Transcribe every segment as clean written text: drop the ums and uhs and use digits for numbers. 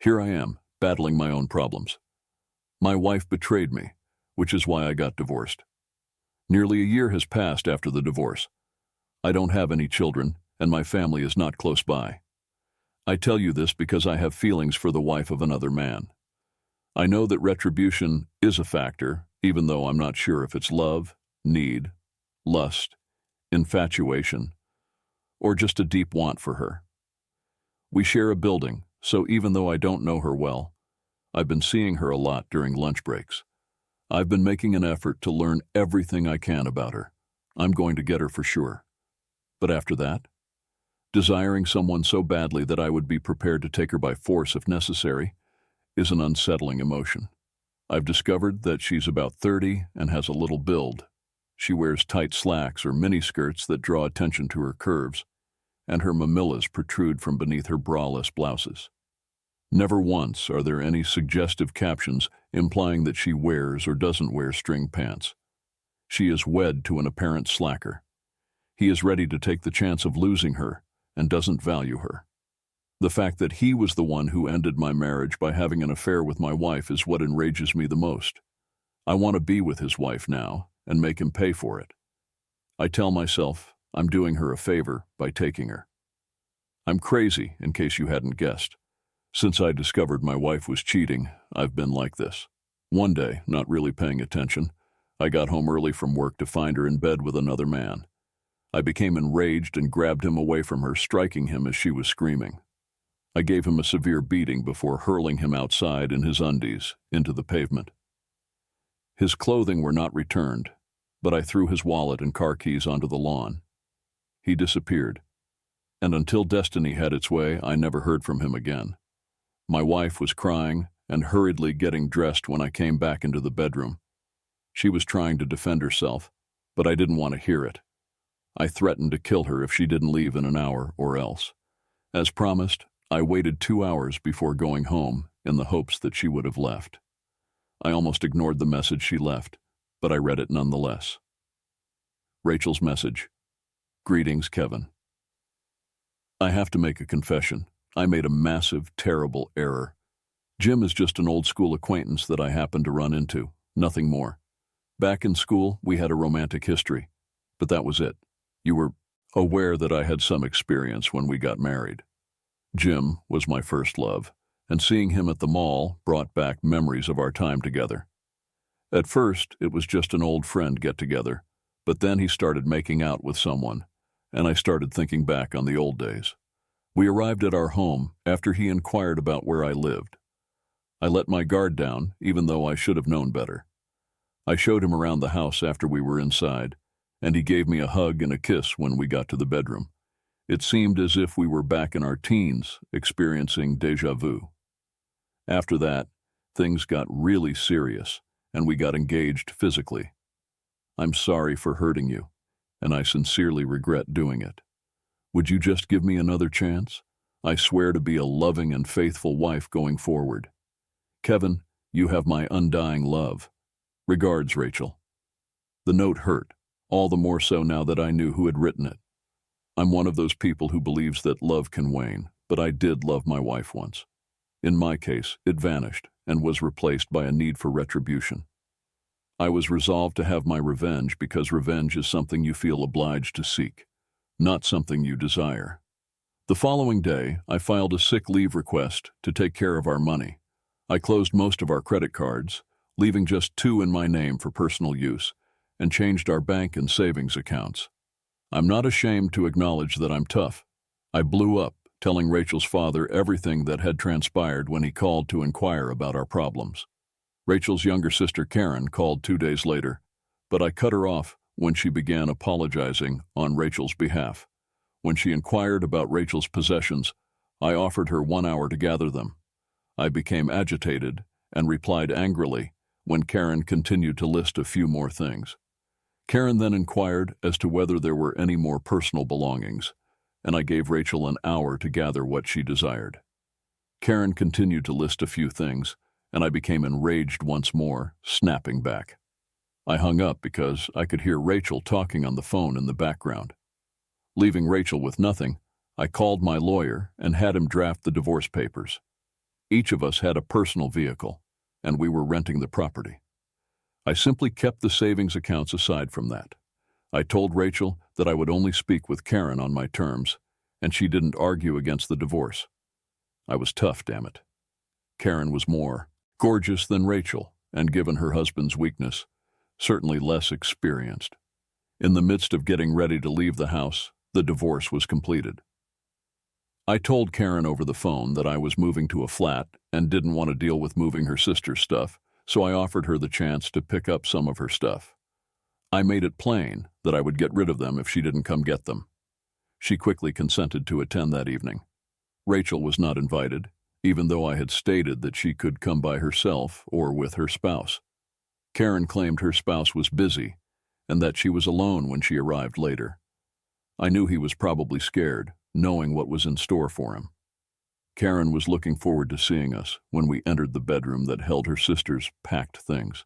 Here I am, battling my own problems. My wife betrayed me, which is why I got divorced. Nearly a year has passed after the divorce. I don't have any children, and my family is not close by. I tell you this because I have feelings for the wife of another man. I know that retribution is a factor, even though I'm not sure if it's love, need, lust, infatuation, or just a deep want for her. We share a building, so even though I don't know her well, I've been seeing her a lot during lunch breaks. I've been making an effort to learn everything I can about her. I'm going to get her for sure. But after that, desiring someone so badly that I would be prepared to take her by force if necessary is an unsettling emotion. I've discovered that she's about 30 and has a little build. She wears tight slacks or miniskirts that draw attention to her curves, and her mamillas protrude from beneath her braless blouses. Never once are there any suggestive captions implying that she wears or doesn't wear string pants. She is wed to an apparent slacker. He is ready to take the chance of losing her and doesn't value her. The fact that he was the one who ended my marriage by having an affair with my wife is what enrages me the most. I want to be with his wife now and make him pay for it. I tell myself I'm doing her a favor by taking her. I'm crazy, in case you hadn't guessed. Since I discovered my wife was cheating, I've been like this. One day, not really paying attention, I got home early from work to find her in bed with another man. I became enraged and grabbed him away from her, striking him as she was screaming. I gave him a severe beating before hurling him outside in his undies into the pavement. His clothing were not returned, but I threw his wallet and car keys onto the lawn. He disappeared, and until destiny had its way, I never heard from him again. My wife was crying and hurriedly getting dressed when I came back into the bedroom. She was trying to defend herself, but I didn't want to hear it. I threatened to kill her if she didn't leave in an hour or else. As promised, I waited 2 hours before going home in the hopes that she would have left. I almost ignored the message she left, but I read it nonetheless. Rachel's message. Greetings, Kevin. I have to make a confession. I made a massive, terrible error. Jim is just an old-school acquaintance that I happened to run into, nothing more. Back in school, we had a romantic history, but that was it. You were aware that I had some experience when we got married. Jim was my first love, and seeing him at the mall brought back memories of our time together. At first, it was just an old friend get-together, but then he started making out with someone, and I started thinking back on the old days. We arrived at our home after he inquired about where I lived. I let my guard down, even though I should have known better. I showed him around the house after we were inside, and he gave me a hug and a kiss when we got to the bedroom. It seemed as if we were back in our teens, experiencing déjà vu. After that, things got really serious, and we got engaged physically. I'm sorry for hurting you, and I sincerely regret doing it. Would you just give me another chance? I swear to be a loving and faithful wife going forward. Kevin, you have my undying love. Regards, Rachel. The note hurt, all the more so now that I knew who had written it. I'm one of those people who believes that love can wane, but I did love my wife once. In my case, it vanished and was replaced by a need for retribution. I was resolved to have my revenge because revenge is something you feel obliged to seek, not something you desire. The following day, I filed a sick leave request to take care of our money. I closed most of our credit cards, leaving just 2 in my name for personal use, and changed our bank and savings accounts. I'm not ashamed to acknowledge that I'm tough. I blew up, telling Rachel's father everything that had transpired when he called to inquire about our problems. Rachel's younger sister Karen called 2 days later, but I cut her off when she began apologizing on Rachel's behalf. When she inquired about Rachel's possessions, I offered her 1 hour to gather them. I became agitated and replied angrily when Karen continued to list a few more things. Karen then inquired as to whether there were any more personal belongings, and I gave Rachel an hour to gather what she desired. Karen continued to list a few things, and I became enraged once more, snapping back. I hung up because I could hear Rachel talking on the phone in the background. Leaving Rachel with nothing, I called my lawyer and had him draft the divorce papers. Each of us had a personal vehicle, and we were renting the property. I simply kept the savings accounts aside from that. I told Rachel that I would only speak with Karen on my terms, and she didn't argue against the divorce. I was tough, damn it. Karen was more gorgeous than Rachel, and given her husband's weakness, certainly less experienced. In the midst of getting ready to leave the house, the divorce was completed. I told Karen over the phone that I was moving to a flat and didn't want to deal with moving her sister's stuff, so I offered her the chance to pick up some of her stuff. I made it plain that I would get rid of them if she didn't come get them. She quickly consented to attend that evening. Rachel was not invited, even though I had stated that she could come by herself or with her spouse. Karen claimed her spouse was busy and that she was alone when she arrived later. I knew he was probably scared, knowing what was in store for him. Karen was looking forward to seeing us when we entered the bedroom that held her sister's packed things.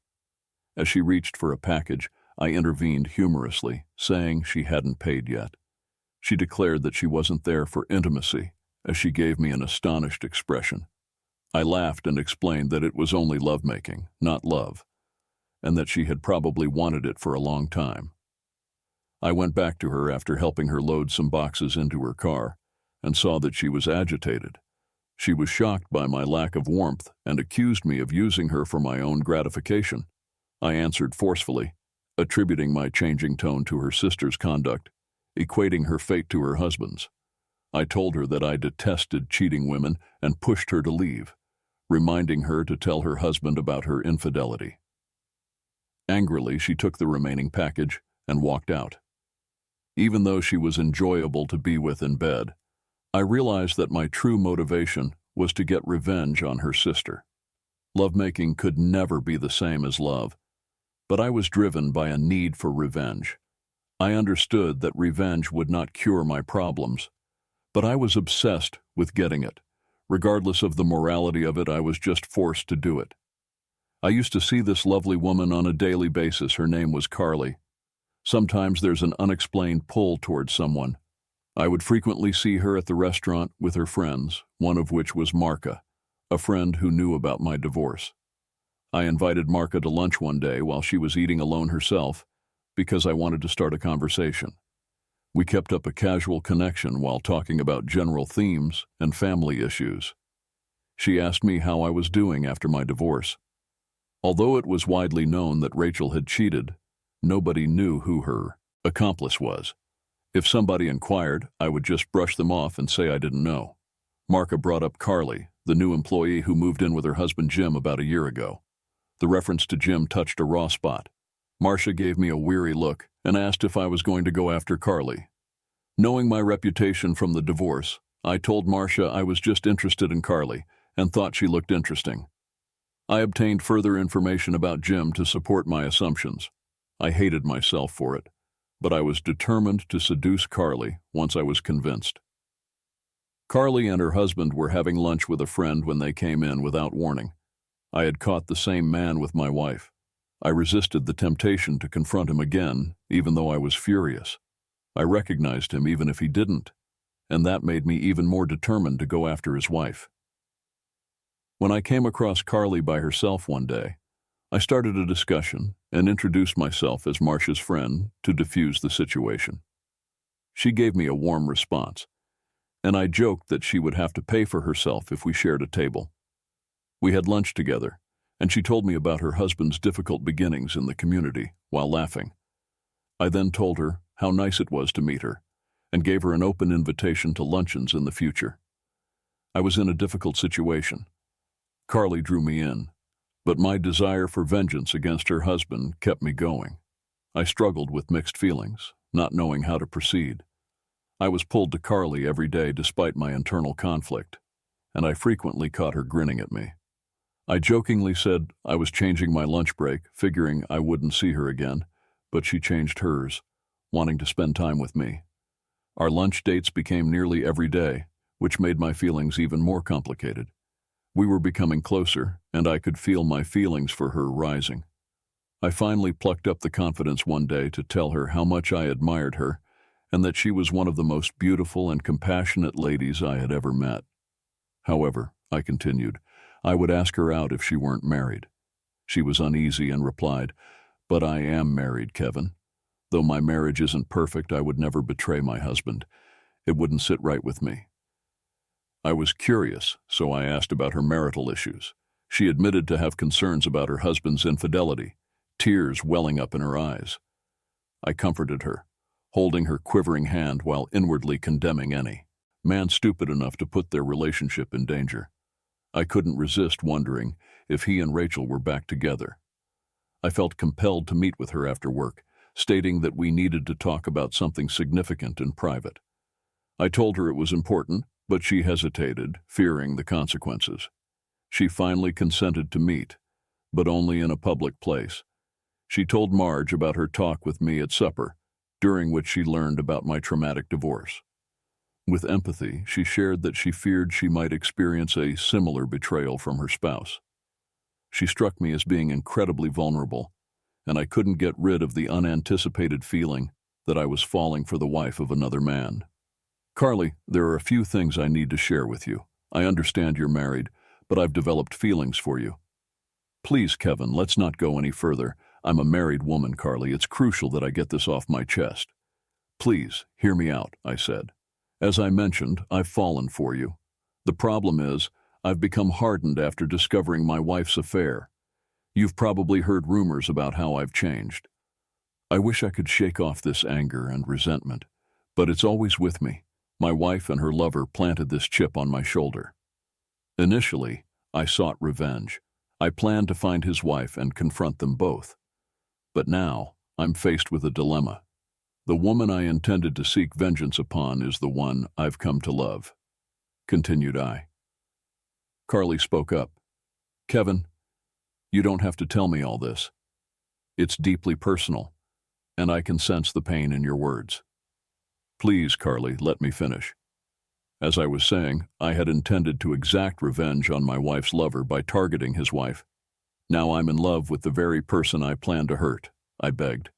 As she reached for a package, I intervened humorously, saying she hadn't paid yet. She declared that she wasn't there for intimacy, as she gave me an astonished expression. I laughed and explained that it was only lovemaking, not love, and that she had probably wanted it for a long time. I went back to her after helping her load some boxes into her car and saw that she was agitated. She was shocked by my lack of warmth and accused me of using her for my own gratification. I answered forcefully, attributing my changing tone to her sister's conduct, equating her fate to her husband's. I told her that I detested cheating women and pushed her to leave, reminding her to tell her husband about her infidelity. Angrily, she took the remaining package and walked out. Even though she was enjoyable to be with in bed, I realized that my true motivation was to get revenge on her sister. Lovemaking could never be the same as love, but I was driven by a need for revenge. I understood that revenge would not cure my problems, but I was obsessed with getting it. Regardless of the morality of it, I was just forced to do it. I used to see this lovely woman on a daily basis. Her name was Carly. Sometimes there's an unexplained pull towards someone. I would frequently see her at the restaurant with her friends, one of which was Marka, a friend who knew about my divorce. I invited Marka to lunch one day while she was eating alone herself because I wanted to start a conversation. We kept up a casual connection while talking about general themes and family issues. She asked me how I was doing after my divorce. Although it was widely known that Rachel had cheated, nobody knew who her accomplice was. If somebody inquired, I would just brush them off and say I didn't know. Marka brought up Carly, the new employee who moved in with her husband Jim about a year ago. The reference to Jim touched a raw spot. Marcia gave me a weary look and asked if I was going to go after Carly. Knowing my reputation from the divorce, I told Marcia I was just interested in Carly and thought she looked interesting. I obtained further information about Jim to support my assumptions. I hated myself for it, but I was determined to seduce Carly once I was convinced. Carly and her husband were having lunch with a friend when they came in without warning. I had caught the same man with my wife. I resisted the temptation to confront him again, even though I was furious. I recognized him even if he didn't, and that made me even more determined to go after his wife. When I came across Carly by herself one day, I started a discussion and introduced myself as Marcia's friend to diffuse the situation. She gave me a warm response, and I joked that she would have to pay for herself if we shared a table. We had lunch together, and she told me about her husband's difficult beginnings in the community while laughing. I then told her how nice it was to meet her and gave her an open invitation to luncheons in the future. I was in a difficult situation. Carly drew me in, but my desire for vengeance against her husband kept me going. I struggled with mixed feelings, not knowing how to proceed. I was pulled to Carly every day despite my internal conflict, and I frequently caught her grinning at me. I jokingly said I was changing my lunch break, figuring I wouldn't see her again, but she changed hers, wanting to spend time with me. Our lunch dates became nearly every day, which made my feelings even more complicated. We were becoming closer, and I could feel my feelings for her rising. I finally plucked up the confidence one day to tell her how much I admired her and that she was one of the most beautiful and compassionate ladies I had ever met. However, I continued, I would ask her out if she weren't married. She was uneasy and replied, "But I am married, Kevin. Though my marriage isn't perfect, I would never betray my husband. It wouldn't sit right with me." I was curious, so I asked about her marital issues. She admitted to have concerns about her husband's infidelity, tears welling up in her eyes. I comforted her, holding her quivering hand while inwardly condemning any man stupid enough to put their relationship in danger. I couldn't resist wondering if he and Rachel were back together. I felt compelled to meet with her after work, stating that we needed to talk about something significant in private. I told her it was important, but she hesitated, fearing the consequences. She finally consented to meet, but only in a public place. She told Marge about her talk with me at supper, during which she learned about my traumatic divorce. With empathy, she shared that she feared she might experience a similar betrayal from her spouse. She struck me as being incredibly vulnerable, and I couldn't get rid of the unanticipated feeling that I was falling for the wife of another man. "Carly, there are a few things I need to share with you. I understand you're married, but I've developed feelings for you." "Please, Kevin, let's not go any further. I'm a married woman, Carly. It's crucial that I get this off my chest." "Please, hear me out," I said. "As I mentioned, I've fallen for you. The problem is, I've become hardened after discovering my wife's affair. You've probably heard rumors about how I've changed. I wish I could shake off this anger and resentment, but it's always with me. My wife and her lover planted this chip on my shoulder. Initially, I sought revenge. I planned to find his wife and confront them both. But now, I'm faced with a dilemma. The woman I intended to seek vengeance upon is the one I've come to love," continued I. Carly spoke up. "Kevin, you don't have to tell me all this. It's deeply personal, and I can sense the pain in your words." "Please, Carly, let me finish. As I was saying, I had intended to exact revenge on my wife's lover by targeting his wife. Now I'm in love with the very person I planned to hurt," I begged.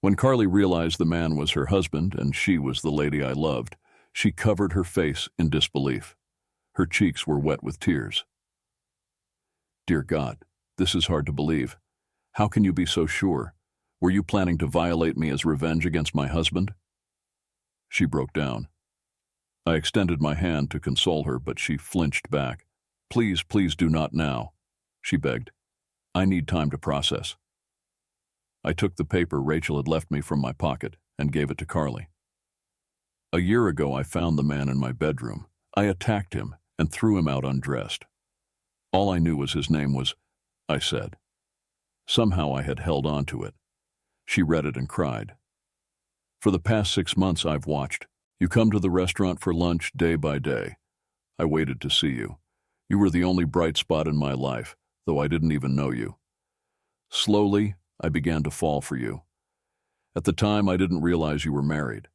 When Carly realized the man was her husband and she was the lady I loved, she covered her face in disbelief. Her cheeks were wet with tears. "Dear God, this is hard to believe. How can you be so sure? Were you planning to violate me as revenge against my husband?" She broke down. I extended my hand to console her, but she flinched back. "Please, please do not now," she begged. "I need time to process." I took the paper Rachel had left me from my pocket and gave it to Carly. "A year ago, I found the man in my bedroom. I attacked him and threw him out undressed. All I knew was his name was," I said. Somehow I had held on to it. She read it and cried. "For the past 6 months I've watched. You come to the restaurant for lunch day by day. I waited to see you. You were the only bright spot in my life, though I didn't even know you. Slowly, I began to fall for you. At the time, I didn't realize you were married.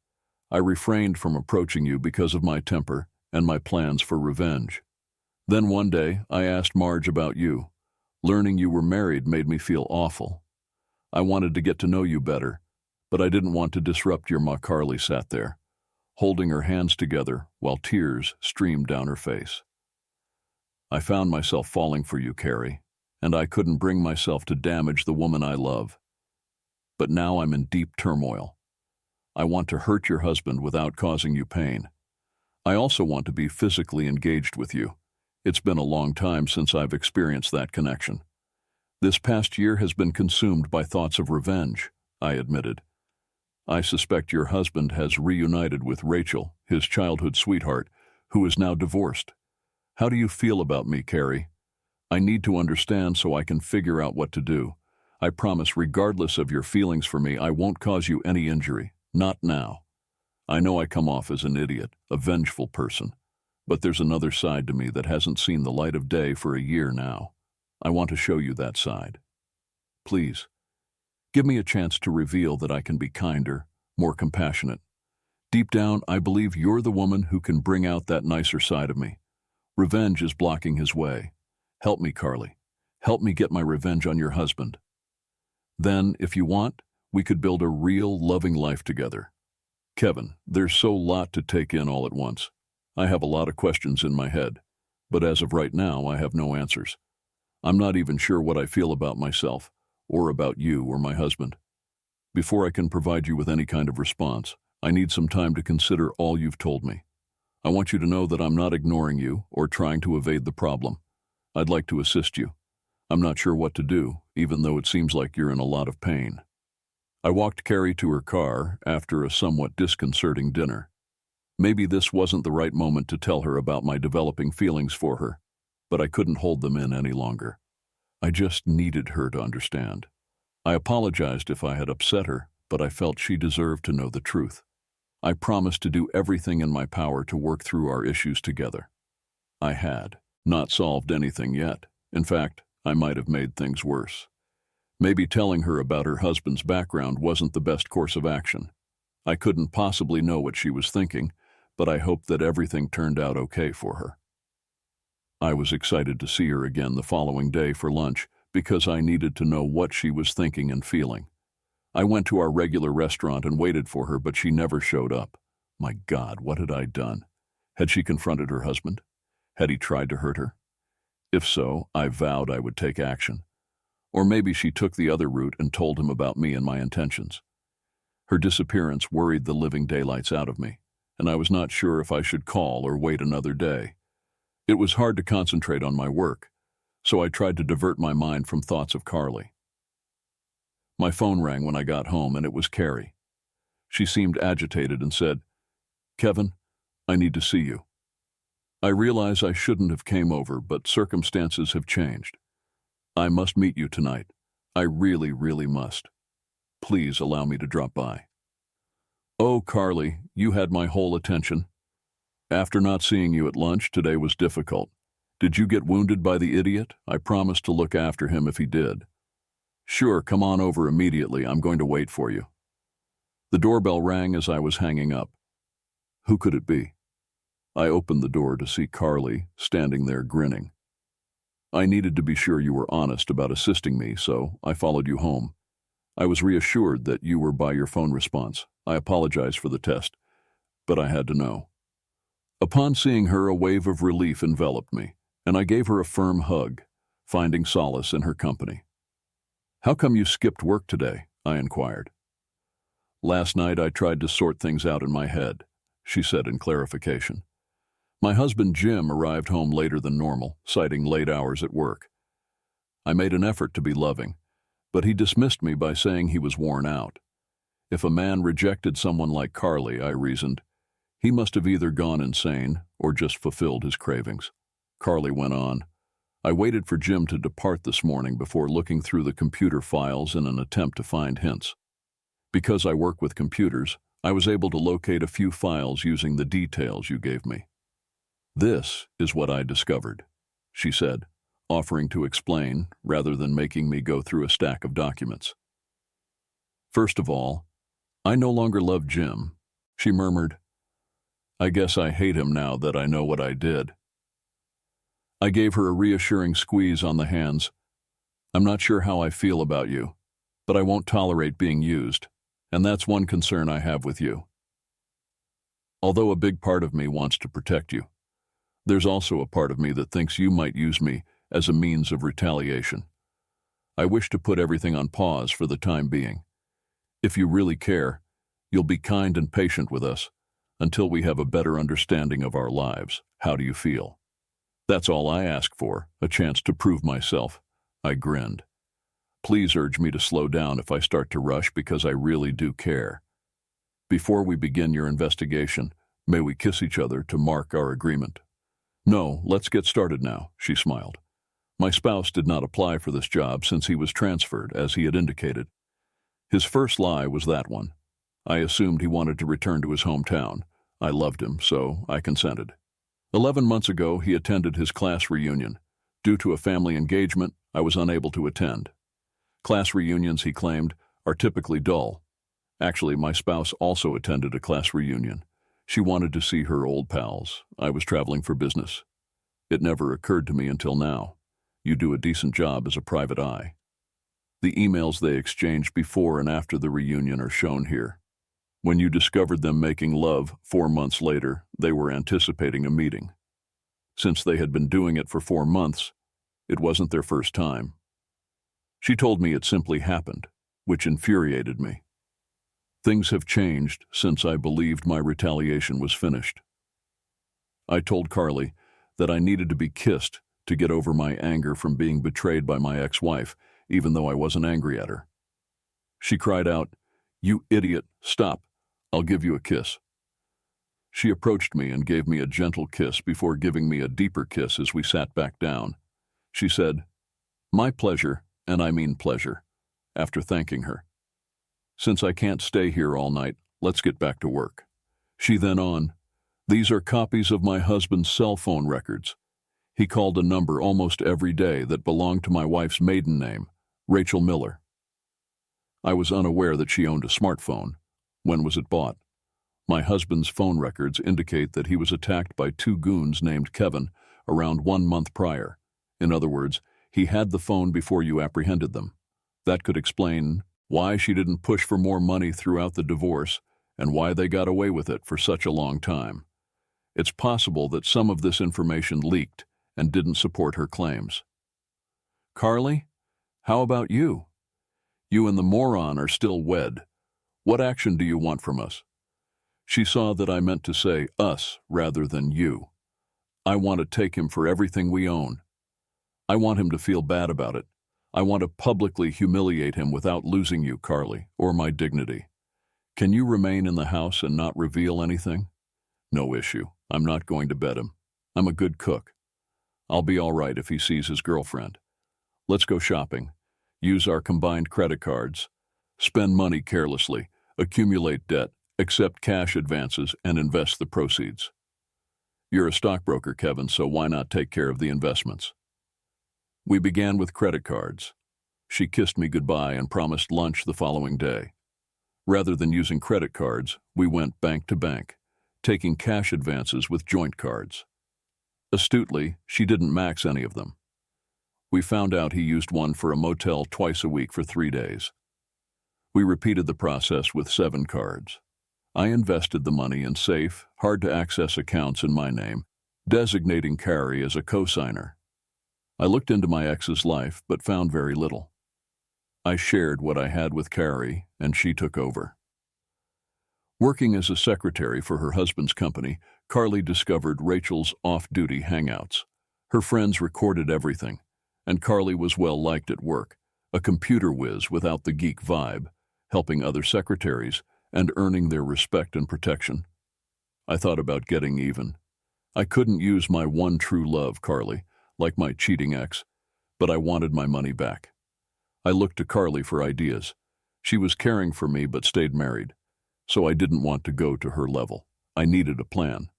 I refrained from approaching you because of my temper and my plans for revenge. Then one day, I asked Marge about you. Learning you were married made me feel awful. I wanted to get to know you better, but I didn't want to disrupt your Ma. Carly sat there, holding her hands together while tears streamed down her face. I found myself falling for you, Carrie, and I couldn't bring myself to damage the woman I love. But now I'm in deep turmoil. I want to hurt your husband without causing you pain. I also want to be physically engaged with you. It's been a long time since I've experienced that connection. This past year has been consumed by thoughts of revenge," I admitted. "I suspect your husband has reunited with Rachel, his childhood sweetheart, who is now divorced. How do you feel about me, Carrie? I need to understand so I can figure out what to do. I promise, regardless of your feelings for me, I won't cause you any injury. Not now. I know I come off as an idiot, a vengeful person, but there's another side to me that hasn't seen the light of day for a year now. I want to show you that side. Please, give me a chance to reveal that I can be kinder, more compassionate. Deep down, I believe you're the woman who can bring out that nicer side of me. Revenge is blocking his way. Help me, Carly. Help me get my revenge on your husband. Then, if you want, we could build a real, loving life together. Kevin, there's so lot to take in all at once. I have a lot of questions in my head. but as of right now, I have no answers. I'm not even sure what I feel about myself, or about you or my husband. Before I can provide you with any kind of response, I need some time to consider all you've told me. I want you to know that I'm not ignoring you or trying to evade the problem. I'd like to assist you. I'm not sure what to do, even though it seems like you're in a lot of pain. I walked Carrie to her car after a somewhat disconcerting dinner. Maybe this wasn't the right moment to tell her about my developing feelings for her, but I couldn't hold them in any longer. I just needed her to understand. I apologized if I had upset her, but I felt she deserved to know the truth. I promised to do everything in my power to work through our issues together. I had not solved anything yet. In fact, I might have made things worse. Maybe telling her about her husband's background wasn't the best course of action. I couldn't possibly know what she was thinking, but I hoped that everything turned out okay for her. I was excited to see her again the following day for lunch because I needed to know what she was thinking and feeling. I went to our regular restaurant and waited for her, but she never showed up. My God, what had I done? Had she confronted her husband? Had he tried to hurt her? If so, I vowed I would take action. Or maybe she took the other route and told him about me and my intentions. Her disappearance worried the living daylights out of me, and I was not sure if I should call or wait another day. It was hard to concentrate on my work, so I tried to divert my mind from thoughts of Carly. My phone rang when I got home, and it was Carrie. She seemed agitated and said, "Kevin, I need to see you. I realize I shouldn't have came over, but circumstances have changed. I must meet you tonight. I really, really must. Please allow me to drop by." "Oh, Carly, you had my whole attention. After not seeing you at lunch, today was difficult. Did you get wounded by the idiot? I promised to look after him if he did." "Sure, come on over immediately. I'm going to wait for you." The doorbell rang as I was hanging up. Who could it be? I opened the door to see Carly standing there grinning. "I needed to be sure you were honest about assisting me, so I followed you home. I was reassured that you were by your phone response. I apologize for the test, but I had to know." Upon seeing her, a wave of relief enveloped me, and I gave her a firm hug, finding solace in her company. "How come you skipped work today?" I inquired. "Last night I tried to sort things out in my head," she said in clarification. "My husband Jim arrived home later than normal, citing late hours at work. I made an effort to be loving, but he dismissed me by saying he was worn out. If a man rejected someone like Carly, I reasoned, he must have either gone insane or just fulfilled his cravings." Carly went on, "I waited for Jim to depart this morning before looking through the computer files in an attempt to find hints. Because I work with computers, I was able to locate a few files using the details you gave me. This is what I discovered," she said, offering to explain rather than making me go through a stack of documents. "First of all, I no longer love Jim," she murmured. "I guess I hate him now that I know what I did." I gave her a reassuring squeeze on the hands. "I'm not sure how I feel about you, but I won't tolerate being used, and that's one concern I have with you. Although a big part of me wants to protect you, there's also a part of me that thinks you might use me as a means of retaliation. I wish to put everything on pause for the time being. If you really care, you'll be kind and patient with us until we have a better understanding of our lives. How do you feel?" "That's all I ask for, a chance to prove myself," I grinned. "Please urge me to slow down if I start to rush because I really do care. Before we begin your investigation, may we kiss each other to mark our agreement?" "No, let's get started now," she smiled. My spouse did not apply for this job since he was transferred, as he had indicated. His first lie was that one. I assumed he wanted to return to his hometown. I loved him, so I consented. 11 months ago, he attended his class reunion. Due to a family engagement, I was unable to attend. Class reunions, he claimed, are typically dull. Actually, my spouse also attended a class reunion. She wanted to see her old pals. I was traveling for business. It never occurred to me until now. You do a decent job as a private eye. The emails they exchanged before and after the reunion are shown here. When you discovered them making love 4 months later, they were anticipating a meeting. Since they had been doing it for 4 months, it wasn't their first time. She told me it simply happened, which infuriated me. Things have changed since I believed my retaliation was finished. I told Carly that I needed to be kissed to get over my anger from being betrayed by my ex-wife, even though I wasn't angry at her. She cried out, "You idiot, stop, I'll give you a kiss." She approached me and gave me a gentle kiss before giving me a deeper kiss as we sat back down. She said, "My pleasure, and I mean pleasure," after thanking her. "Since I can't stay here all night, let's get back to work." She then on, "These are copies of my husband's cell phone records. He called a number almost every day that belonged to my wife's maiden name, Rachel Miller." I was unaware that she owned a smartphone. When was it bought? My husband's phone records indicate that he was attacked by 2 goons named Kevin around 1 month prior. In other words, he had the phone before you apprehended them. That could explain why she didn't push for more money throughout the divorce and why they got away with it for such a long time. It's possible that some of this information leaked and didn't support her claims. "Carly, how about you? You and the moron are still wed. What action do you want from us?" She saw that I meant to say us rather than you. "I want to take him for everything we own. I want him to feel bad about it. I want to publicly humiliate him without losing you, Carly, or my dignity. Can you remain in the house and not reveal anything?" "No issue. I'm not going to bet him. I'm a good cook. I'll be all right if he sees his girlfriend. Let's go shopping. Use our combined credit cards. Spend money carelessly. Accumulate debt. Accept cash advances and invest the proceeds. You're a stockbroker, Kevin, so why not take care of the investments?" We began with credit cards. She kissed me goodbye and promised lunch the following day. Rather than using credit cards, we went bank to bank, taking cash advances with joint cards. Astutely, she didn't max any of them. We found out he used one for a motel twice a week for 3 days. We repeated the process with 7 cards. I invested the money in safe, hard-to-access accounts in my name, designating Carrie as a co-signer. I looked into my ex's life, but found very little. I shared what I had with Carrie, and she took over. Working as a secretary for her husband's company, Carly discovered Rachel's off-duty hangouts. Her friends recorded everything, and Carly was well-liked at work, a computer whiz without the geek vibe, helping other secretaries and earning their respect and protection. I thought about getting even. I couldn't use my one true love, Carly, like my cheating ex, but I wanted my money back. I looked to Carly for ideas. She was caring for me but stayed married, so I didn't want to go to her level. I needed a plan.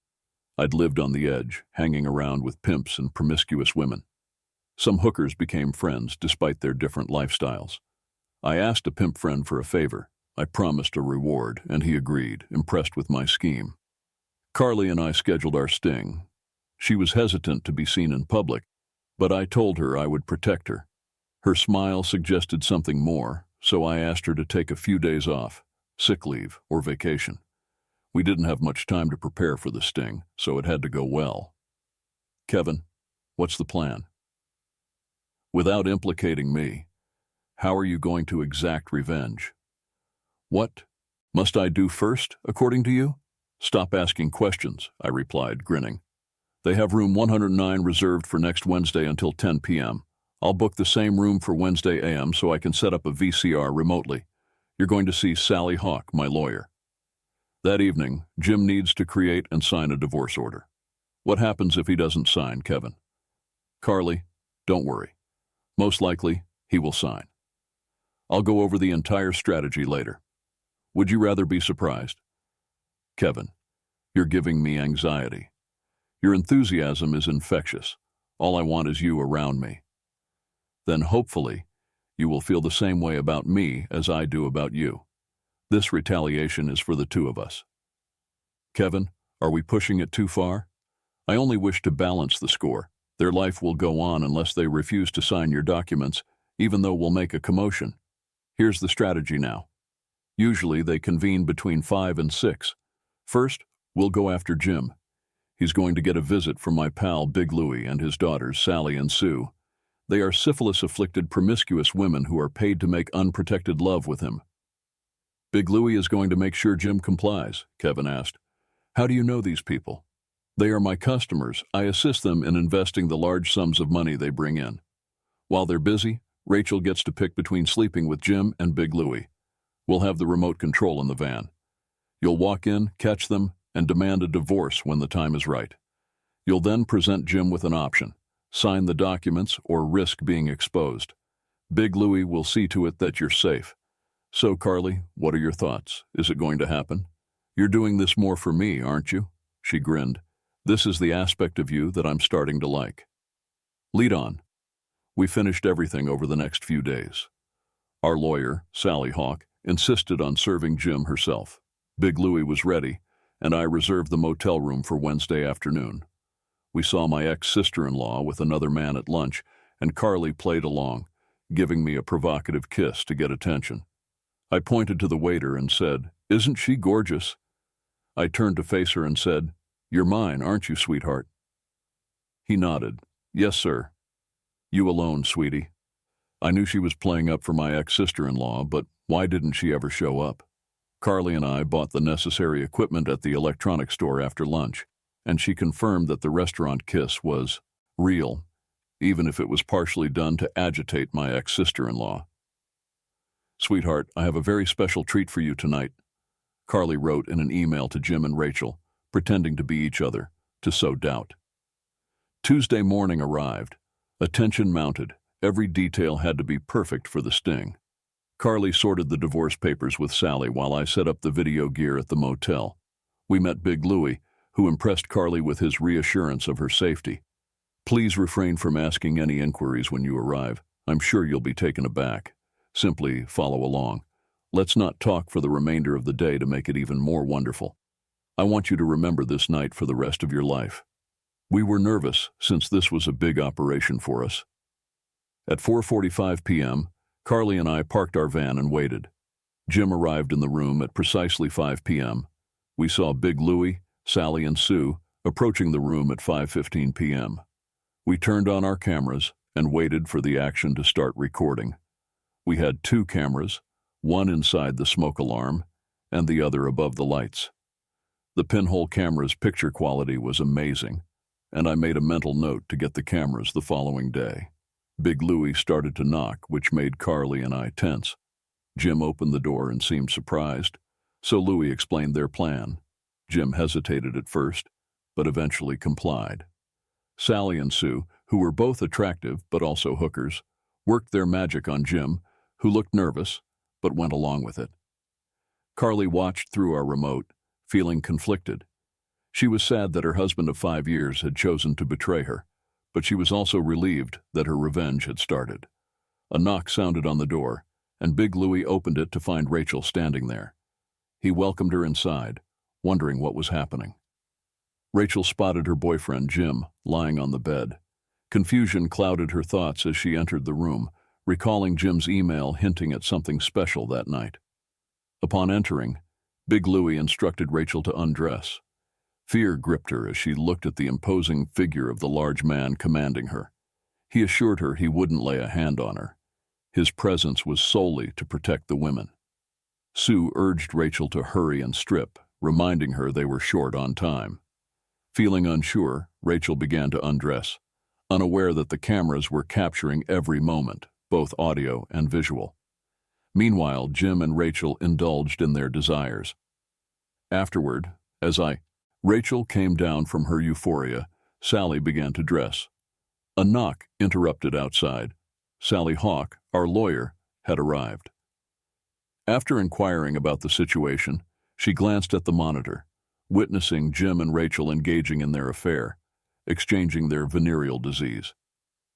I'd lived on the edge, hanging around with pimps and promiscuous women. Some hookers became friends despite their different lifestyles. I asked a pimp friend for a favor. I promised a reward, and he agreed, impressed with my scheme. Carly and I scheduled our sting. She was hesitant to be seen in public, but I told her I would protect her. Her smile suggested something more, so I asked her to take a few days off, sick leave or vacation. We didn't have much time to prepare for the sting, so it had to go well. "Kevin, what's the plan?" "Without implicating me, how are you going to exact revenge?" "What must I do first, according to you?" "Stop asking questions," I replied, grinning. "They have room 109 reserved for next Wednesday until 10 p.m. I'll book the same room for Wednesday a.m. so I can set up a VCR remotely. You're going to see Sally Hawk, my lawyer. That evening, Jim needs to create and sign a divorce order. What happens if he doesn't sign, Kevin?" "Carly, don't worry. Most likely, he will sign. I'll go over the entire strategy later. Would you rather be surprised?" "Kevin, you're giving me anxiety. Your enthusiasm is infectious. All I want is you around me. Then hopefully, you will feel the same way about me as I do about you. This retaliation is for the 2 of us." "Kevin, are we pushing it too far? I only wish to balance the score. Their life will go on unless they refuse to sign your documents, even though we'll make a commotion. Here's the strategy now. Usually they convene between 5 and 6. First, we'll go after Jim. He's going to get a visit from my pal Big Louie and his daughters Sally and Sue. They are syphilis-afflicted promiscuous women who are paid to make unprotected love with him. Big Louie is going to make sure Jim complies, Kevin asked. How do you know these people? They are my customers. I assist them in investing the large sums of money they bring in. While they're busy, Rachel gets to pick between sleeping with Jim and Big Louie. We'll have the remote control in the van. You'll walk in, catch them, and demand a divorce when the time is right. You'll then present Jim with an option: sign the documents or risk being exposed. Big Louie will see to it that you're safe. So, Carly, what are your thoughts? Is it going to happen? You're doing this more for me, aren't you? She grinned. This is the aspect of you that I'm starting to like. Lead on. We finished everything over the next few days. Our lawyer, Sally Hawk, insisted on serving Jim herself. Big Louie was ready, and I reserved the motel room for Wednesday afternoon. We saw my ex-sister-in-law with another man at lunch, and Carly played along, giving me a provocative kiss to get attention. I pointed to the waiter and said, "Isn't she gorgeous?" I turned to face her and said, "You're mine, aren't you, sweetheart?" He nodded. "Yes, sir." "You alone, sweetie." I knew she was playing up for my ex-sister-in-law, but why didn't she ever show up? Carly and I bought the necessary equipment at the electronics store after lunch, and she confirmed that the restaurant kiss was real, even if it was partially done to agitate my ex-sister-in-law. "Sweetheart, I have a very special treat for you tonight," Carly wrote in an email to Jim and Rachel, pretending to be each other, to sow doubt. Tuesday morning arrived. Attention mounted. Every detail had to be perfect for the sting. Carly sorted the divorce papers with Sally while I set up the video gear at the motel. We met Big Louie, who impressed Carly with his reassurance of her safety. "Please refrain from asking any inquiries when you arrive. I'm sure you'll be taken aback. Simply follow along. Let's not talk for the remainder of the day to make it even more wonderful. I want you to remember this night for the rest of your life." We were nervous since this was a big operation for us. At 4:45 p.m., Carly and I parked our van and waited. Jim arrived in the room at precisely 5 p.m. We saw Big Louie, Sally, and Sue approaching the room at 5:15 p.m. We turned on our cameras and waited for the action to start recording. We had 2 cameras, one inside the smoke alarm and the other above the lights. The pinhole camera's picture quality was amazing, and I made a mental note to get the cameras the following day. Big Louie started to knock, which made Carly and I tense. Jim opened the door and seemed surprised, so Louie explained their plan. Jim hesitated at first, but eventually complied. Sally and Sue, who were both attractive but also hookers, worked their magic on Jim, who looked nervous, but went along with it. Carly watched through our remote, feeling conflicted. She was sad that her husband of 5 years had chosen to betray her, but she was also relieved that her revenge had started. A knock sounded on the door, and Big Louie opened it to find Rachel standing there. He welcomed her inside, wondering what was happening. Rachel spotted her boyfriend, Jim, lying on the bed. Confusion clouded her thoughts as she entered the room, recalling Jim's email hinting at something special that night. Upon entering, Big Louie instructed Rachel to undress. Fear gripped her as she looked at the imposing figure of the large man commanding her. He assured her he wouldn't lay a hand on her. His presence was solely to protect the women. Sue urged Rachel to hurry and strip, reminding her they were short on time. Feeling unsure, Rachel began to undress, unaware that the cameras were capturing every moment, both audio and visual. Meanwhile, Jim and Rachel indulged in their desires. Afterward, Rachel came down from her euphoria, Sally began to dress. A knock interrupted outside. Sally Hawk, our lawyer, had arrived. After inquiring about the situation, she glanced at the monitor, witnessing Jim and Rachel engaging in their affair, exchanging their venereal disease.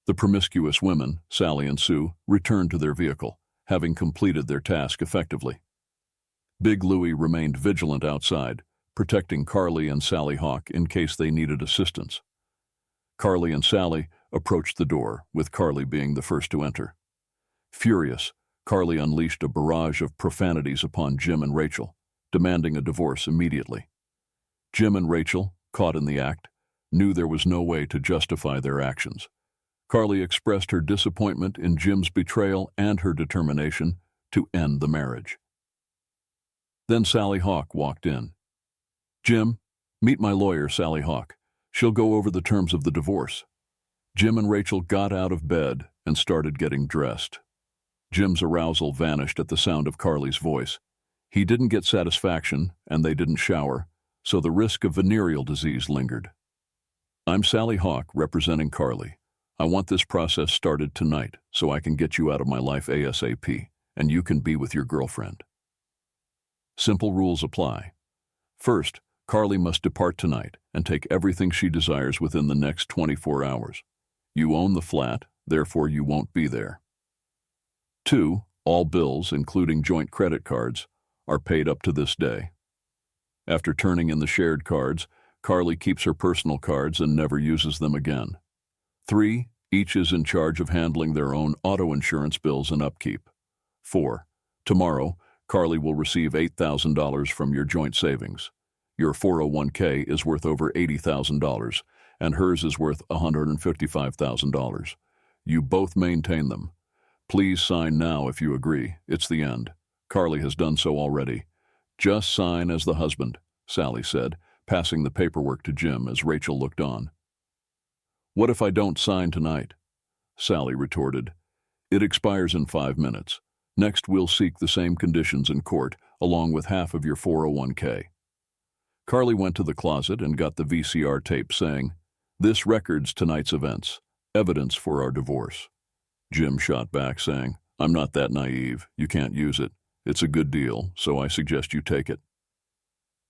The promiscuous women, Sally and Sue, returned to their vehicle, having completed their task effectively. Big Louie remained vigilant outside, protecting Carly and Sally Hawk in case they needed assistance. Carly and Sally approached the door, with Carly being the first to enter. Furious, Carly unleashed a barrage of profanities upon Jim and Rachel, demanding a divorce immediately. Jim and Rachel, caught in the act, knew there was no way to justify their actions. Carly expressed her disappointment in Jim's betrayal and her determination to end the marriage. Then Sally Hawk walked in. "Jim, meet my lawyer, Sally Hawk. She'll go over the terms of the divorce." Jim and Rachel got out of bed and started getting dressed. Jim's arousal vanished at the sound of Carly's voice. He didn't get satisfaction, and they didn't shower, so the risk of venereal disease lingered. "I'm Sally Hawk, representing Carly. I want this process started tonight so I can get you out of my life ASAP, and you can be with your girlfriend. Simple rules apply. First, Carly must depart tonight and take everything she desires within the next 24 hours. You own the flat, therefore you won't be there. 2, all bills, including joint credit cards, are paid up to this day. After turning in the shared cards, Carly keeps her personal cards and never uses them again. 3, each is in charge of handling their own auto insurance bills and upkeep. 4, tomorrow, Carly will receive $8,000 from your joint savings. Your 401k is worth over $80,000, and hers is worth $155,000. You both maintain them. Please sign now if you agree. It's the end. Carly has done so already. Just sign as the husband, Sally said, passing the paperwork to Jim as Rachel looked on. What if I don't sign tonight? Sally retorted. It expires in 5 minutes. Next, we'll seek the same conditions in court, along with half of your 401k. Carly went to the closet and got the VCR tape saying, "This records tonight's events, evidence for our divorce." Jim shot back saying, "I'm not that naive. You can't use it. It's a good deal, so I suggest you take it."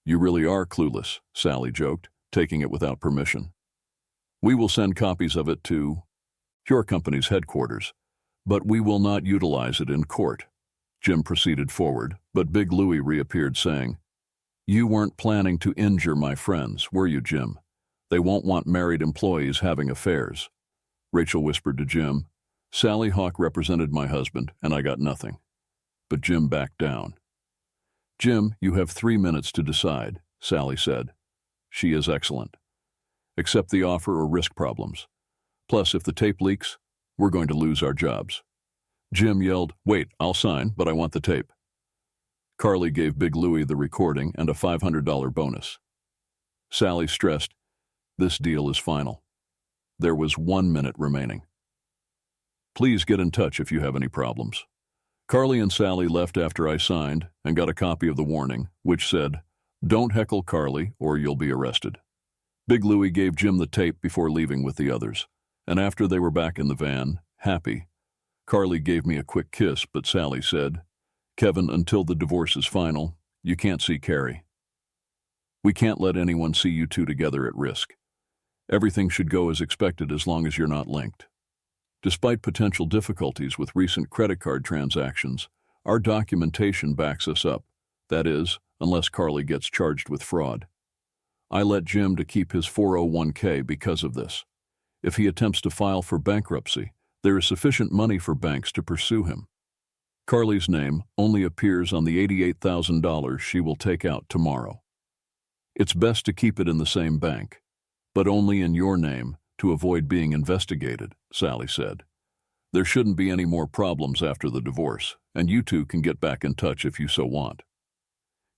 "You really are clueless," Sally joked, taking it without permission. "We will send copies of it to your company's headquarters, but we will not utilize it in court." Jim proceeded forward, but Big Louie reappeared saying, "You weren't planning to injure my friends, were you, Jim? They won't want married employees having affairs." Rachel whispered to Jim, "Sally Hawk represented my husband, and I got nothing." But Jim backed down. "Jim, you have 3 minutes to decide," Sally said. "She is excellent. Accept the offer or risk problems. Plus, if the tape leaks, we're going to lose our jobs." Jim yelled, "Wait, I'll sign, but I want the tape." Carly gave Big Louie the recording and a $500 bonus. Sally stressed, "This deal is final." There was 1 minute remaining. "Please get in touch if you have any problems." Carly and Sally left after I signed and got a copy of the warning, which said, "Don't heckle Carly or you'll be arrested." Big Louie gave Jim the tape before leaving with the others, and after they were back in the van, happy, Carly gave me a quick kiss, but Sally said, "Kevin, until the divorce is final, you can't see Carrie. We can't let anyone see you two together at risk. Everything should go as expected as long as you're not linked." Despite potential difficulties with recent credit card transactions, our documentation backs us up. That is, unless Carly gets charged with fraud. I let Jim to keep his 401k because of this. If he attempts to file for bankruptcy, there is sufficient money for banks to pursue him. Carly's name only appears on the $88,000 she will take out tomorrow. It's best to keep it in the same bank, but only in your name to avoid being investigated, Sally said. There shouldn't be any more problems after the divorce, and you two can get back in touch if you so want.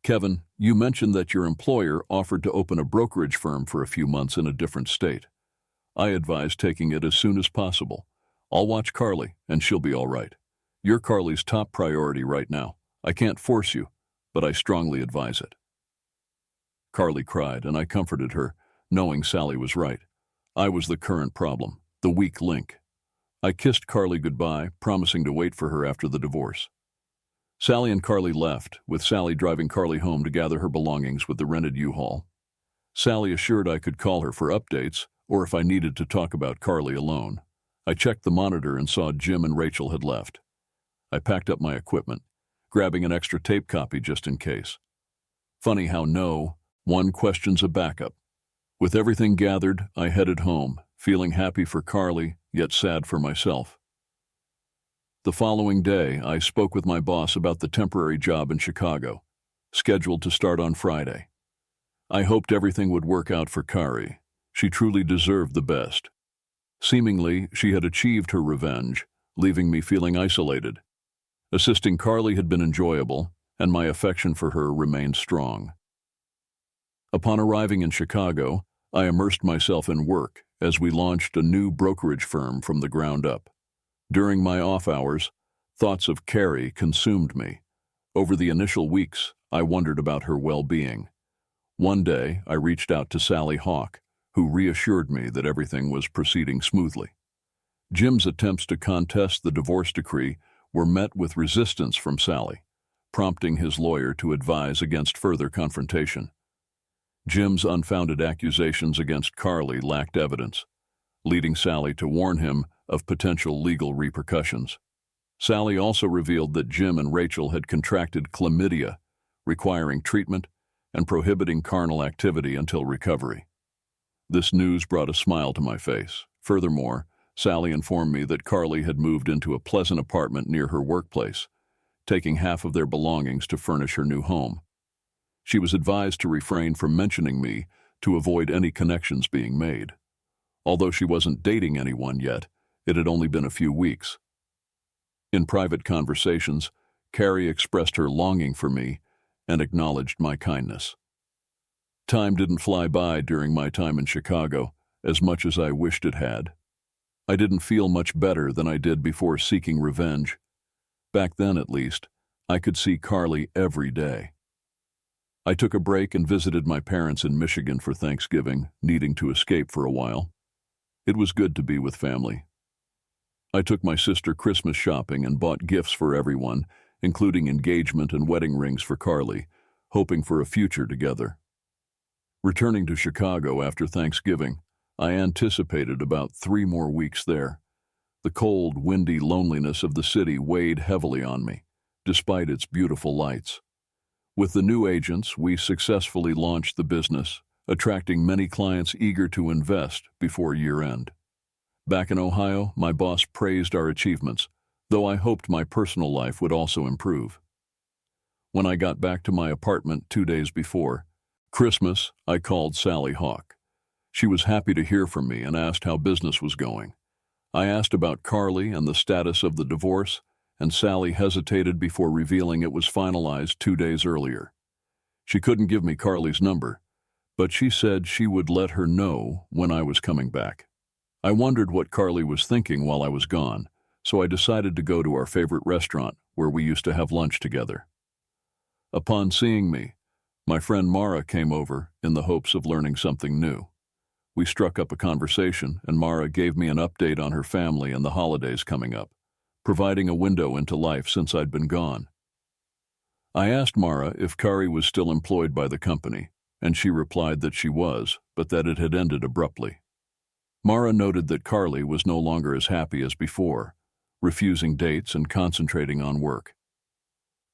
Kevin, you mentioned that your employer offered to open a brokerage firm for a few months in a different state. I advise taking it as soon as possible. I'll watch Carly, and she'll be all right. You're Carly's top priority right now. I can't force you, but I strongly advise it." Carly cried, and I comforted her, knowing Sally was right. I was the current problem, the weak link. I kissed Carly goodbye, promising to wait for her after the divorce. Sally and Carly left, with Sally driving Carly home to gather her belongings with the rented U-Haul. Sally assured I could call her for updates, or if I needed to talk about Carly alone. I checked the monitor and saw Jim and Rachel had left. I packed up my equipment, grabbing an extra tape copy just in case. Funny how one questions a backup. With everything gathered, I headed home, feeling happy for Carly, yet sad for myself. The following day, I spoke with my boss about the temporary job in Chicago, scheduled to start on Friday. I hoped everything would work out for Kari. She truly deserved the best. Seemingly, she had achieved her revenge, leaving me feeling isolated. Assisting Carly had been enjoyable, and my affection for her remained strong. Upon arriving in Chicago, I immersed myself in work as we launched a new brokerage firm from the ground up. During my off hours, thoughts of Carrie consumed me. Over the initial weeks, I wondered about her well-being. One day, I reached out to Sally Hawk, who reassured me that everything was proceeding smoothly. Jim's attempts to contest the divorce decree were met with resistance from Sally, prompting his lawyer to advise against further confrontation. Jim's unfounded accusations against Carly lacked evidence, leading Sally to warn him of potential legal repercussions. Sally also revealed that Jim and Rachel had contracted chlamydia, requiring treatment and prohibiting carnal activity until recovery. This news brought a smile to my face. Furthermore, Sally informed me that Carly had moved into a pleasant apartment near her workplace, taking half of their belongings to furnish her new home. She was advised to refrain from mentioning me to avoid any connections being made. Although she wasn't dating anyone yet, it had only been a few weeks. In private conversations, Carrie expressed her longing for me and acknowledged my kindness. Time didn't fly by during my time in Chicago as much as I wished it had. I didn't feel much better than I did before seeking revenge. Back then, at least, I could see Carly every day. I took a break and visited my parents in Michigan for Thanksgiving, needing to escape for a while. It was good to be with family. I took my sister Christmas shopping and bought gifts for everyone, including engagement and wedding rings for Carly, hoping for a future together. Returning to Chicago after Thanksgiving, I anticipated about 3 more weeks there. The cold, windy loneliness of the city weighed heavily on me, despite its beautiful lights. With the new agents, we successfully launched the business, attracting many clients eager to invest before year-end. Back in Ohio, my boss praised our achievements, though I hoped my personal life would also improve. When I got back to my apartment 2 days before Christmas, I called Sally Hawk. She was happy to hear from me and asked how business was going. I asked about Carly and the status of the divorce, and Sally hesitated before revealing it was finalized 2 days earlier. She couldn't give me Carly's number, but she said she would let her know when I was coming back. I wondered what Carly was thinking while I was gone, so I decided to go to our favorite restaurant where we used to have lunch together. Upon seeing me, my friend Mara came over in the hopes of learning something new. We struck up a conversation, and Mara gave me an update on her family and the holidays coming up, providing a window into life since I'd been gone. I asked Mara if Carly was still employed by the company, and she replied that she was, but that it had ended abruptly. Mara noted that Carly was no longer as happy as before, refusing dates and concentrating on work.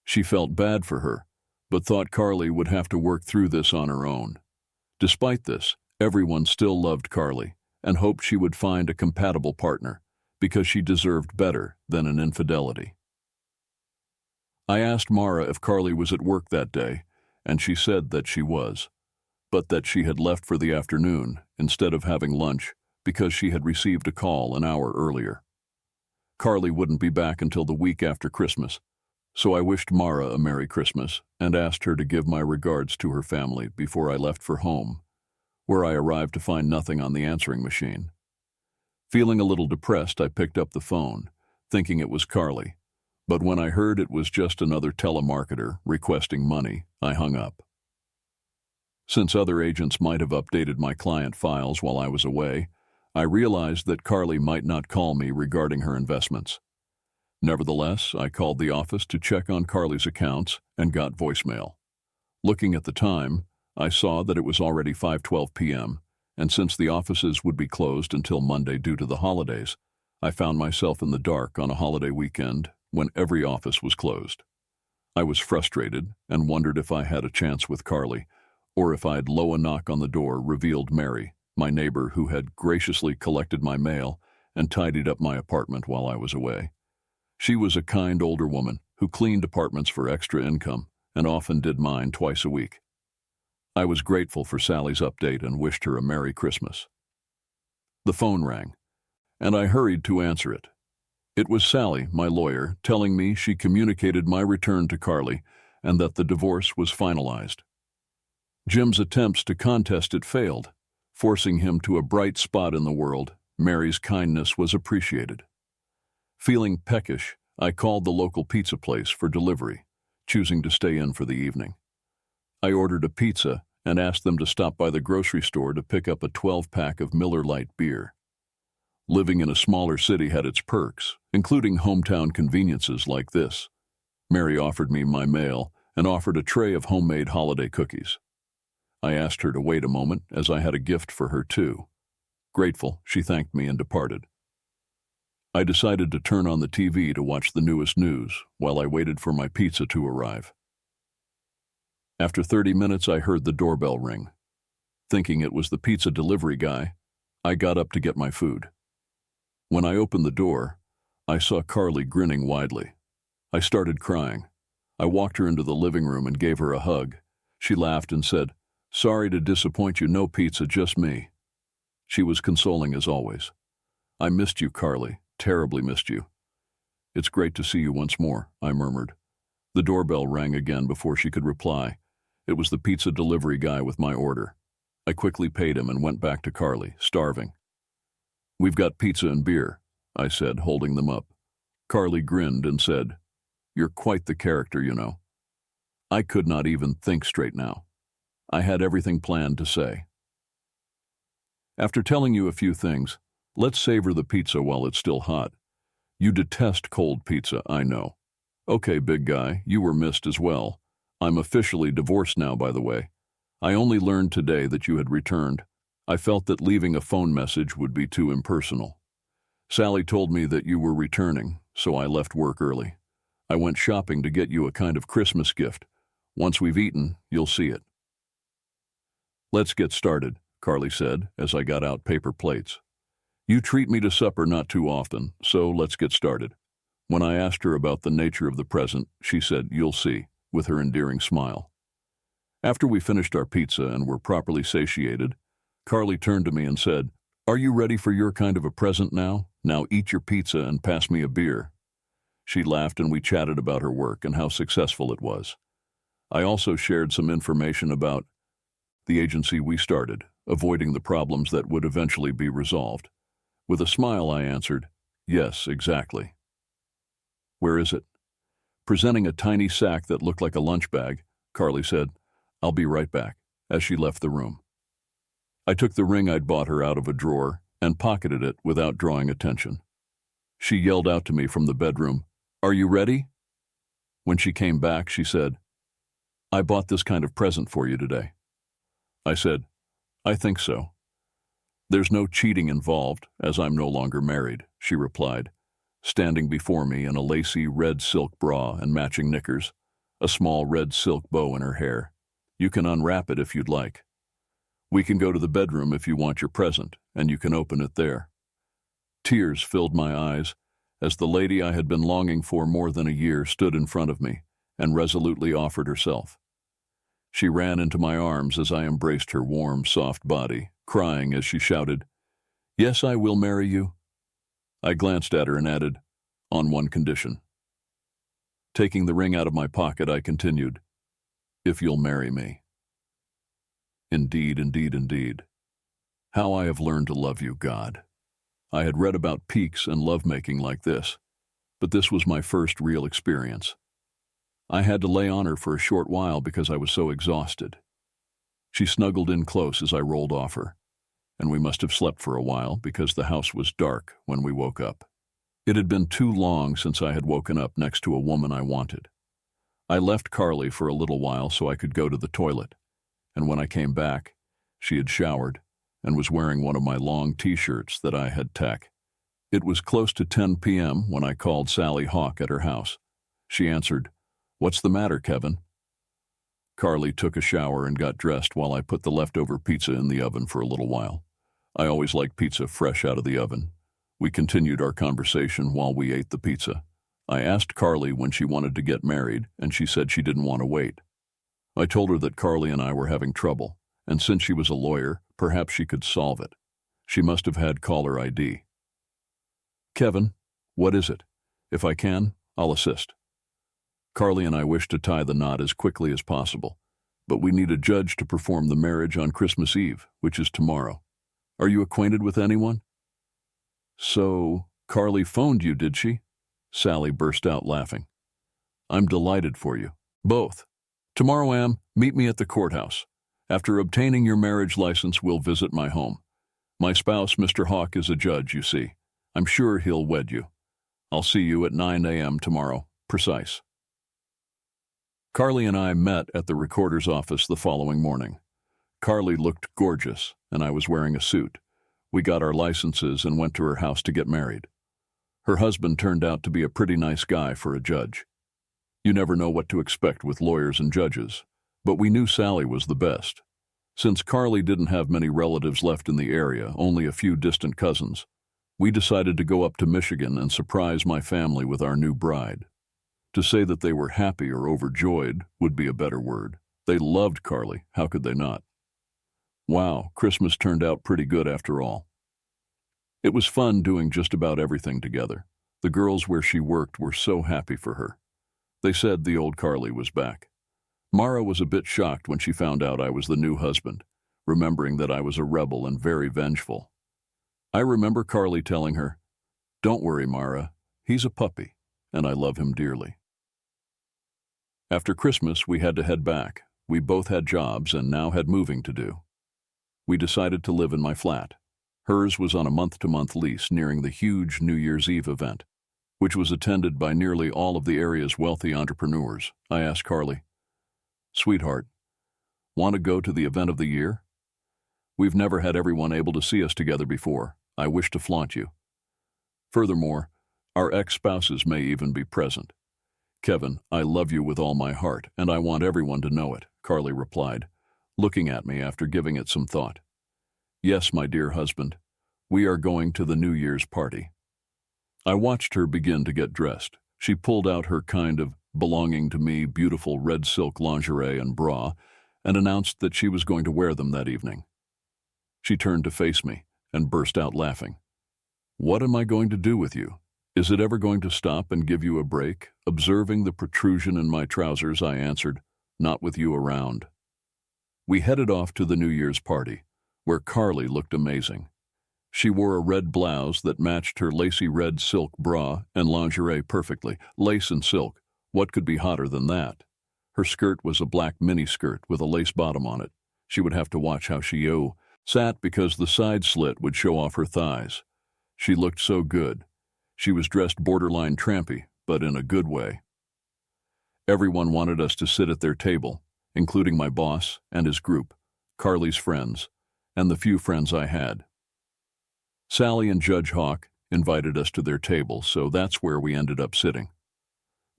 She felt bad for her, but thought Carly would have to work through this on her own. Despite this, everyone still loved Carly and hoped she would find a compatible partner because she deserved better than an infidelity. I asked Mara if Carly was at work that day, and she said that she was, but that she had left for the afternoon instead of having lunch because she had received a call an hour earlier. Carly wouldn't be back until the week after Christmas, so I wished Mara a Merry Christmas and asked her to give my regards to her family before I left for home, where I arrived to find nothing on the answering machine. Feeling a little depressed, I picked up the phone, thinking it was Carly, but when I heard it was just another telemarketer requesting money, I hung up. Since other agents might have updated my client files while I was away, I realized that Carly might not call me regarding her investments. Nevertheless, I called the office to check on Carly's accounts and got voicemail. Looking at the time, I saw that it was already 5:12 p.m., and since the offices would be closed until Monday due to the holidays, I found myself in the dark on a holiday weekend when every office was closed. I was frustrated and wondered if I had a chance with Carly, or if I'd low a knock on the door revealed Mary, my neighbor who had graciously collected my mail and tidied up my apartment while I was away. She was a kind older woman who cleaned apartments for extra income and often did mine twice a week. I was grateful for Sally's update and wished her a Merry Christmas. The phone rang, and I hurried to answer it. It was Sally, my lawyer, telling me she communicated my return to Carly and that the divorce was finalized. Jim's attempts to contest it failed, forcing him to a bright spot in the world. Mary's kindness was appreciated. Feeling peckish, I called the local pizza place for delivery, choosing to stay in for the evening. I ordered a pizza and asked them to stop by the grocery store to pick up a 12-pack of Miller Lite beer. Living in a smaller city had its perks, including hometown conveniences like this. Mary offered me my mail and offered a tray of homemade holiday cookies. I asked her to wait a moment as I had a gift for her too. Grateful, she thanked me and departed. I decided to turn on the TV to watch the newest news while I waited for my pizza to arrive. After 30 minutes, I heard the doorbell ring. Thinking it was the pizza delivery guy, I got up to get my food. When I opened the door, I saw Carly grinning widely. I started crying. I walked her into the living room and gave her a hug. She laughed and said, "Sorry to disappoint you, no pizza, just me." She was consoling as always. "I missed you, Carly, terribly missed you." "It's great to see you once more," I murmured. The doorbell rang again before she could reply. It was the pizza delivery guy with my order. I quickly paid him and went back to Carly, starving. "We've got pizza and beer," I said, holding them up. Carly grinned and said, "You're quite the character, you know." I could not even think straight now. I had everything planned to say. "After telling you a few things, let's savor the pizza while it's still hot. You detest cold pizza, I know. Okay, big guy, you were missed as well. I'm officially divorced now, by the way. I only learned today that you had returned. I felt that leaving a phone message would be too impersonal. Sally told me that you were returning, so I left work early. I went shopping to get you a kind of Christmas gift. Once we've eaten, you'll see it." "Let's get started," Carly said as I got out paper plates. "You treat me to supper not too often, so let's get started." When I asked her about the nature of the present, she said, "You'll see," with her endearing smile. After we finished our pizza and were properly satiated, Carly turned to me and said, "Are you ready for your kind of a present now? Now eat your pizza and pass me a beer." She laughed and we chatted about her work and how successful it was. I also shared some information about the agency we started, avoiding the problems that would eventually be resolved. With a smile, I answered, "Yes, exactly." "Where is it?" Presenting a tiny sack that looked like a lunch bag, Carly said, "I'll be right back," as she left the room. I took the ring I'd bought her out of a drawer and pocketed it without drawing attention. She yelled out to me from the bedroom, "Are you ready?" When she came back, she said, "I bought this kind of present for you today." I said, "I think so." "There's no cheating involved, as I'm no longer married," she replied, standing before me in a lacy red silk bra and matching knickers, a small red silk bow in her hair. "You can unwrap it if you'd like. We can go to the bedroom if you want your present, and you can open it there." Tears filled my eyes as the lady I had been longing for more than a year stood in front of me and resolutely offered herself. She ran into my arms as I embraced her warm, soft body, crying as she shouted, "Yes, I will marry you." I glanced at her and added, "On one condition." Taking the ring out of my pocket, I continued, "If you'll marry me." Indeed, indeed, indeed. How I have learned to love you, God. I had read about peaks and lovemaking like this, but this was my first real experience. I had to lay on her for a short while because I was so exhausted. She snuggled in close as I rolled off her, and we must have slept for a while because the house was dark when we woke up. It had been too long since I had woken up next to a woman I wanted. I left Carly for a little while so I could go to the toilet, and when I came back, she had showered and was wearing one of my long t-shirts that I had tacked. It was close to 10 p.m. when I called Sally Hawk at her house. She answered, "What's the matter, Kevin?" Carly took a shower and got dressed while I put the leftover pizza in the oven for a little while. I always like pizza fresh out of the oven. We continued our conversation while we ate the pizza. I asked Carly when she wanted to get married, and she said she didn't want to wait. I told her that Carly and I were having trouble, and since she was a lawyer, perhaps she could solve it. She must have had caller ID. Kevin, what is it? If I can, I'll assist. Carly and I wish to tie the knot as quickly as possible, but we need a judge to perform the marriage on Christmas Eve, which is tomorrow. Are you acquainted with anyone? So, Carly phoned you, did she? Sally burst out laughing. I'm delighted for you. Both. Tomorrow, Am, meet me at the courthouse. After obtaining your marriage license, we'll visit my home. My spouse, Mr. Hawk, is a judge, you see. I'm sure he'll wed you. I'll see you at 9 a.m. tomorrow, precise. Carly and I met at the recorder's office the following morning. Carly looked gorgeous, and I was wearing a suit. We got our licenses and went to her house to get married. Her husband turned out to be a pretty nice guy for a judge. You never know what to expect with lawyers and judges, but we knew Sally was the best. Since Carly didn't have many relatives left in the area, only a few distant cousins, we decided to go up to Michigan and surprise my family with our new bride. To say that they were happy or overjoyed would be a better word. They loved Carly, how could they not? Wow, Christmas turned out pretty good after all. It was fun doing just about everything together. The girls where she worked were so happy for her. They said the old Carly was back. Mara was a bit shocked when she found out I was the new husband, remembering that I was a rebel and very vengeful. I remember Carly telling her, "Don't worry, Mara, he's a puppy, and I love him dearly." After Christmas, we had to head back. We both had jobs and now had moving to do. We decided to live in my flat. Hers was on a month-to-month lease nearing the huge New Year's Eve event, which was attended by nearly all of the area's wealthy entrepreneurs. I asked Carly, "Sweetheart, want to go to the event of the year? We've never had everyone able to see us together before. I wish to flaunt you. Furthermore, our ex-spouses may even be present." "Kevin, I love you with all my heart, and I want everyone to know it," Carly replied, looking at me after giving it some thought. "Yes, my dear husband, we are going to the New Year's party." I watched her begin to get dressed. She pulled out her kind of belonging to me beautiful red silk lingerie and bra and announced that she was going to wear them that evening. She turned to face me and burst out laughing. "What am I going to do with you? Is it ever going to stop and give you a break?" Observing the protrusion in my trousers, I answered, "Not with you around." We headed off to the New Year's party, where Carly looked amazing. She wore a red blouse that matched her lacy red silk bra and lingerie perfectly. Lace and silk, what could be hotter than that? Her skirt was a black mini-skirt with a lace bottom on it. She would have to watch how she sat because the side slit would show off her thighs. She looked so good. She was dressed borderline trampy, but in a good way. Everyone wanted us to sit at their table, including my boss and his group, Carly's friends, and the few friends I had. Sally and Judge Hawk invited us to their table, so that's where we ended up sitting.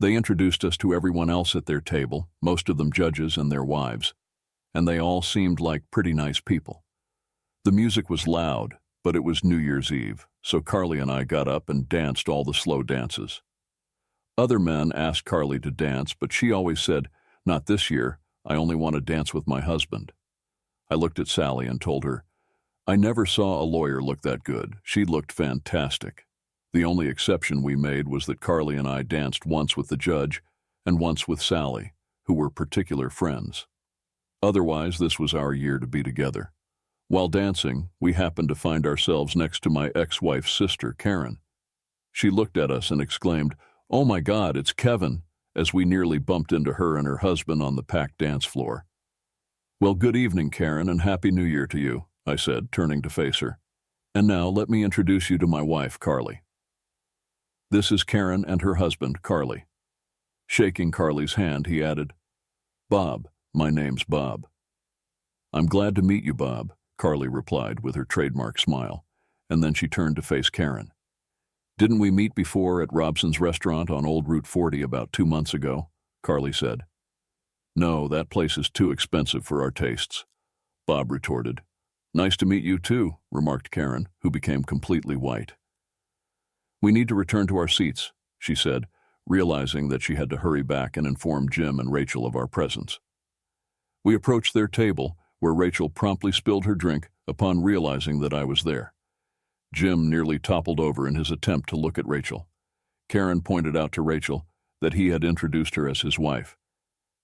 They introduced us to everyone else at their table, most of them judges and their wives, and they all seemed like pretty nice people. The music was loud, but it was New Year's Eve, so Carly and I got up and danced all the slow dances. Other men asked Carly to dance, but she always said, "Not this year, I only want to dance with my husband." I looked at Sally and told her, "I never saw a lawyer look that good. She looked fantastic." The only exception we made was that Carly and I danced once with the judge and once with Sally, who were particular friends. Otherwise, this was our year to be together. While dancing, we happened to find ourselves next to my ex-wife's sister, Karen. She looked at us and exclaimed, "Oh my God, it's Kevin," as we nearly bumped into her and her husband on the packed dance floor. "Well, good evening, Karen, and Happy New Year to you," I said, turning to face her. "And now let me introduce you to my wife, Carly. This is Karen and her husband, Carly." Shaking Carly's hand, he added, "Bob, my name's Bob." "I'm glad to meet you, Bob," Carly replied with her trademark smile, and then she turned to face Karen. "Didn't we meet before at Robson's restaurant on Old Route 40 about 2 months ago?" Carly said. "No, that place is too expensive for our tastes," Bob retorted. "Nice to meet you too," remarked Karen, who became completely white. "We need to return to our seats," she said, realizing that she had to hurry back and inform Jim and Rachel of our presence. We approached their table, where Rachel promptly spilled her drink upon realizing that I was there. Jim nearly toppled over in his attempt to look at Rachel. Karen pointed out to Rachel that he had introduced her as his wife.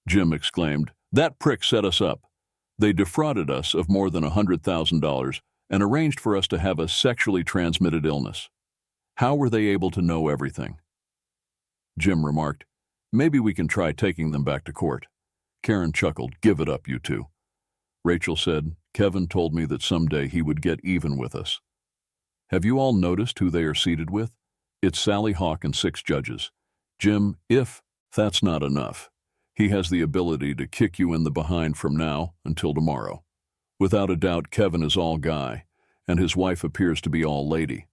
Jim exclaimed, "That prick set us up. They defrauded us of more than $100,000 and arranged for us to have a sexually transmitted illness. How were they able to know everything?" Jim remarked, "Maybe we can try taking them back to court." Karen chuckled, "Give it up, you two." Rachel said, "Kevin told me that someday he would get even with us." Have you all noticed who they are seated with? It's Sally Hawk and 6 judges. Jim, if that's not enough, he has the ability to kick you in the behind from now until tomorrow. Without a doubt, Kevin is all guy, and his wife appears to be all lady.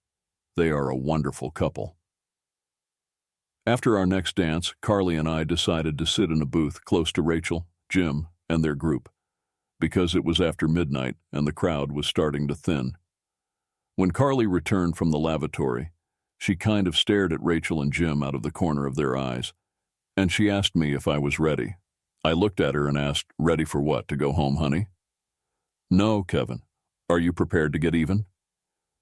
They are a wonderful couple. After our next dance, Carly and I decided to sit in a booth close to Rachel, Jim, and their group, because it was after midnight and the crowd was starting to thin. When Carly returned from the lavatory, she kind of stared at Rachel and Jim out of the corner of their eyes, and she asked me if I was ready. I looked at her and asked, "Ready for what, to go home, honey?" "No, Kevin. Are you prepared to get even?"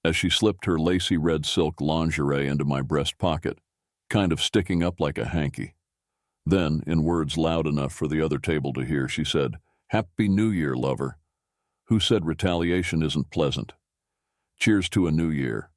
As she slipped her lacy red silk lingerie into my breast pocket, kind of sticking up like a hanky. Then, in words loud enough for the other table to hear, she said, "Happy New Year, lover. Who said retaliation isn't pleasant? Cheers to a new year."